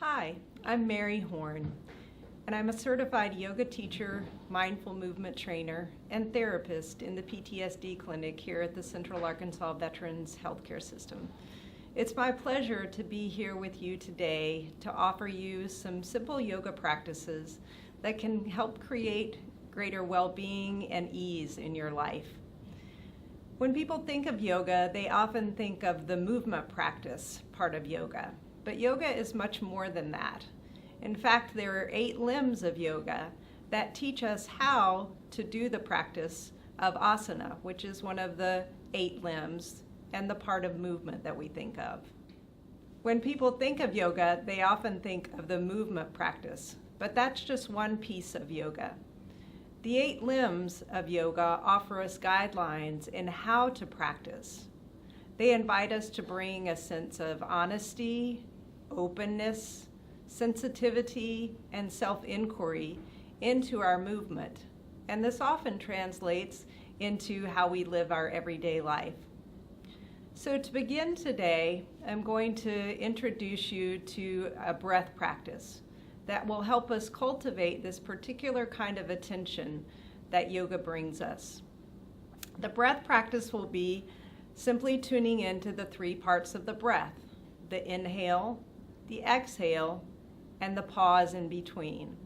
Hi, I'm Mary Horne, and I'm a certified yoga teacher, mindful movement trainer, and therapist in the PTSD clinic here at the Central Arkansas Veterans Healthcare System. It's my pleasure to be here with you today to offer you some simple yoga practices that can help create greater well-being and ease in your life. When people think of yoga, they often think of the movement practice part of yoga. But yoga is much more than that. In fact, there are 8 limbs of yoga that teach us how to do the practice of asana, which is one of the 8 limbs and the part of movement that we think of. When people think of yoga, they often think of the movement practice, but that's just one piece of yoga. The 8 limbs of yoga offer us guidelines in how to practice. They invite us to bring a sense of honesty, openness, sensitivity, and self-inquiry into our movement. And this often translates into how we live our everyday life. So to begin today, I'm going to introduce you to a breath practice that will help us cultivate this particular kind of attention that yoga brings us. The breath practice will be simply tuning into the 3 parts of the breath: the inhale, the exhale, and the pause in between.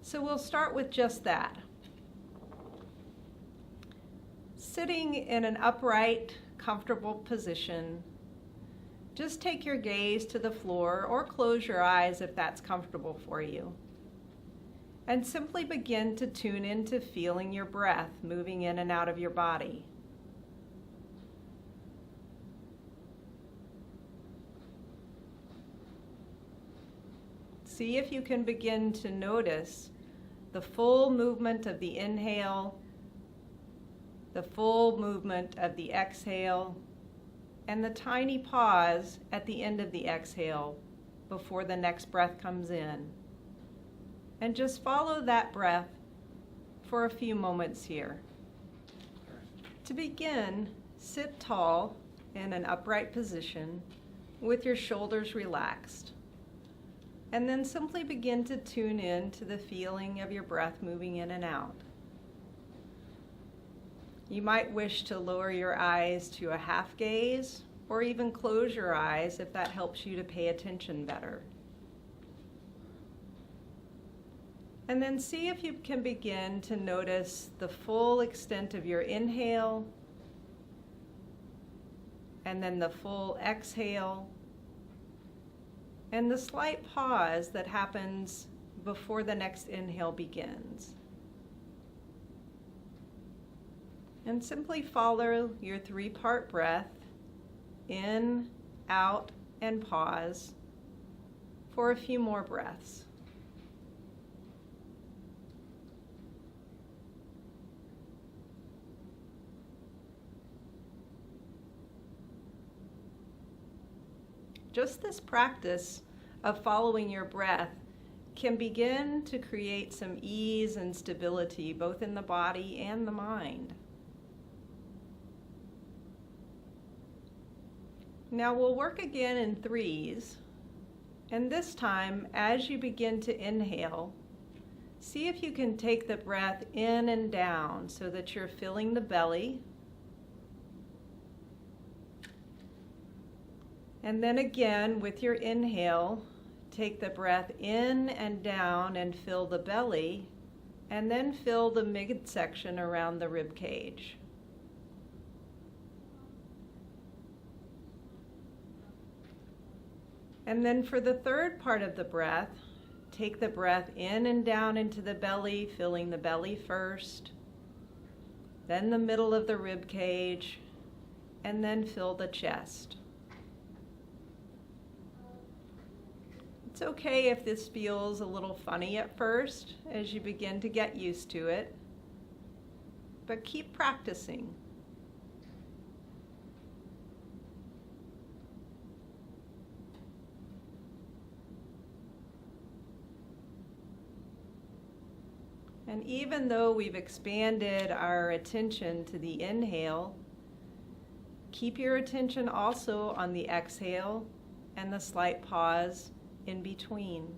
So we'll start with just that. Sitting in an upright, comfortable position, just take your gaze to the floor or close your eyes if that's comfortable for you. And simply begin to tune into feeling your breath moving in and out of your body. See if you can begin to notice the full movement of the inhale, the full movement of the exhale, and the tiny pause at the end of the exhale before the next breath comes in. And just follow that breath for a few moments here. To begin, sit tall in an upright position with your shoulders relaxed. And then simply begin to tune in to the feeling of your breath moving in and out. You might wish to lower your eyes to a half gaze, or even close your eyes if that helps you to pay attention better. And then see if you can begin to notice the full extent of your inhale, and then the full exhale, and the slight pause that happens before the next inhale begins. And simply follow your 3-part breath, in, out, and pause for a few more breaths. Just this practice of following your breath can begin to create some ease and stability both in the body and the mind. Now we'll work again in 3s, and this time as you begin to inhale, see if you can take the breath in and down so that you're filling the belly. And then again, with your inhale, take the breath in and down and fill the belly, and then fill the midsection around the rib cage. And then for the 3rd part of the breath, take the breath in and down into the belly, filling the belly first, then the middle of the rib cage, and then fill the chest. It's okay if this feels a little funny at first as you begin to get used to it, but keep practicing. And even though we've expanded our attention to the inhale, keep your attention also on the exhale and the slight pause in between.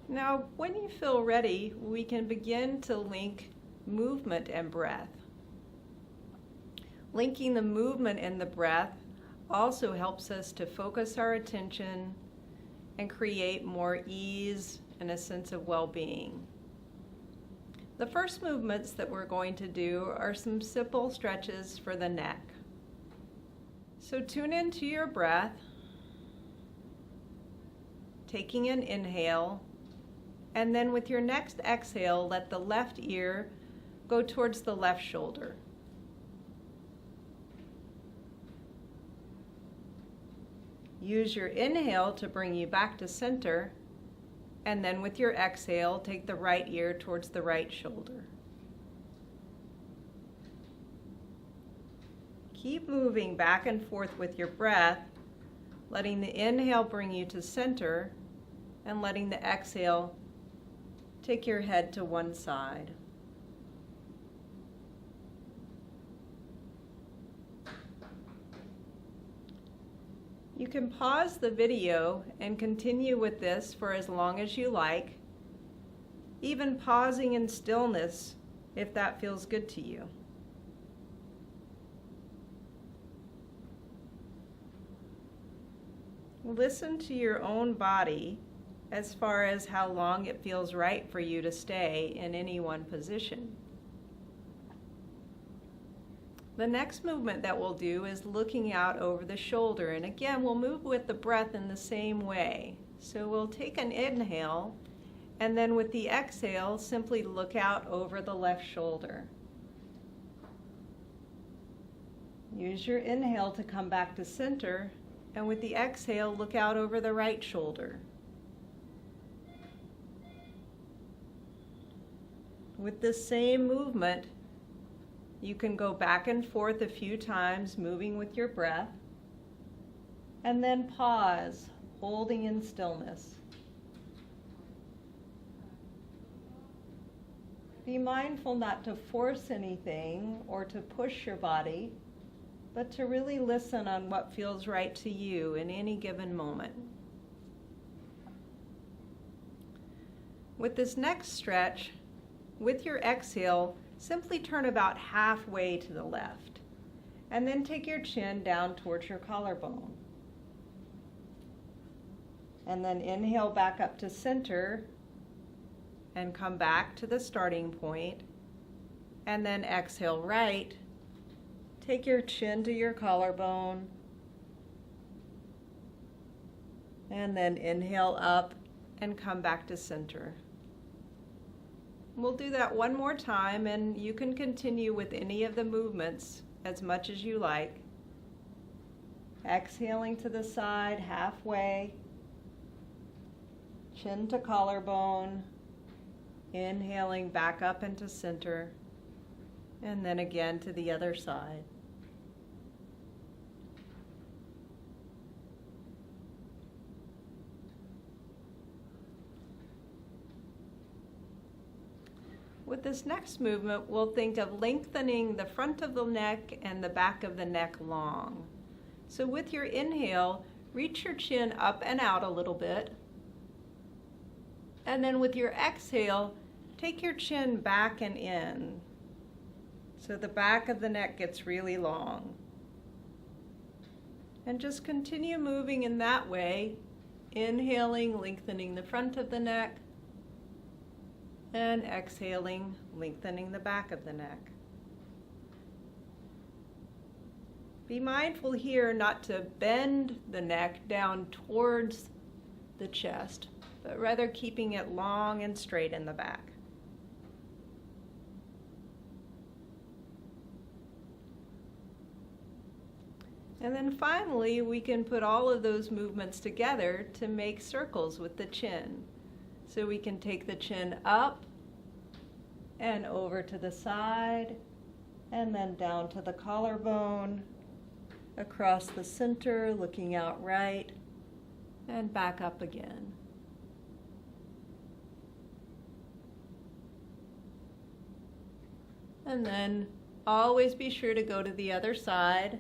Now, when you feel ready, we can begin to link movement and breath. Linking the movement and the breath also helps us to focus our attention and create more ease and a sense of well-being. The first movements that we're going to do are some simple stretches for the neck. So tune into your breath, taking an inhale, and then with your next exhale, let the left ear go towards the left shoulder. Use your inhale to bring you back to center, and then with your exhale, take the right ear towards the right shoulder. Keep moving back and forth with your breath, letting the inhale bring you to center, and letting the exhale take your head to one side. You can pause the video and continue with this for as long as you like, even pausing in stillness if that feels good to you. Listen to your own body as far as how long it feels right for you to stay in any one position. The next movement that we'll do is looking out over the shoulder, and again we'll move with the breath in the same way. So we'll take an inhale, and then with the exhale simply look out over the left shoulder. Use your inhale to come back to center, and with the exhale look out over the right shoulder. With the same movement, you can go back and forth a few times, moving with your breath, and then pause, holding in stillness. Be mindful not to force anything or to push your body, but to really listen on what feels right to you in any given moment. With this next stretch, with your exhale, simply turn about halfway to the left, and then take your chin down towards your collarbone. And then inhale back up to center, and come back to the starting point, and then exhale right. Take your chin to your collarbone, and then inhale up and come back to center. We'll do that one more time, and you can continue with any of the movements as much as you like. Exhaling to the side halfway, chin to collarbone, inhaling back up into center, and then again to the other side. With this next movement, we'll think of lengthening the front of the neck and the back of the neck long. So with your inhale, reach your chin up and out a little bit. And then with your exhale, take your chin back and in. So the back of the neck gets really long. And just continue moving in that way, inhaling, lengthening the front of the neck, and exhaling, lengthening the back of the neck. Be mindful here not to bend the neck down towards the chest, but rather keeping it long and straight in the back. And then finally, we can put all of those movements together to make circles with the chin. So we can take the chin up and over to the side, and then down to the collarbone, across the center, looking out right, and back up again. And then always be sure to go to the other side.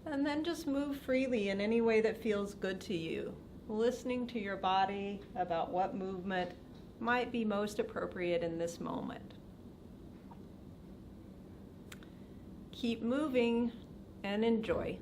And then just move freely in any way that feels good to you, listening to your body about what movement might be most appropriate in this moment. Keep moving and enjoy.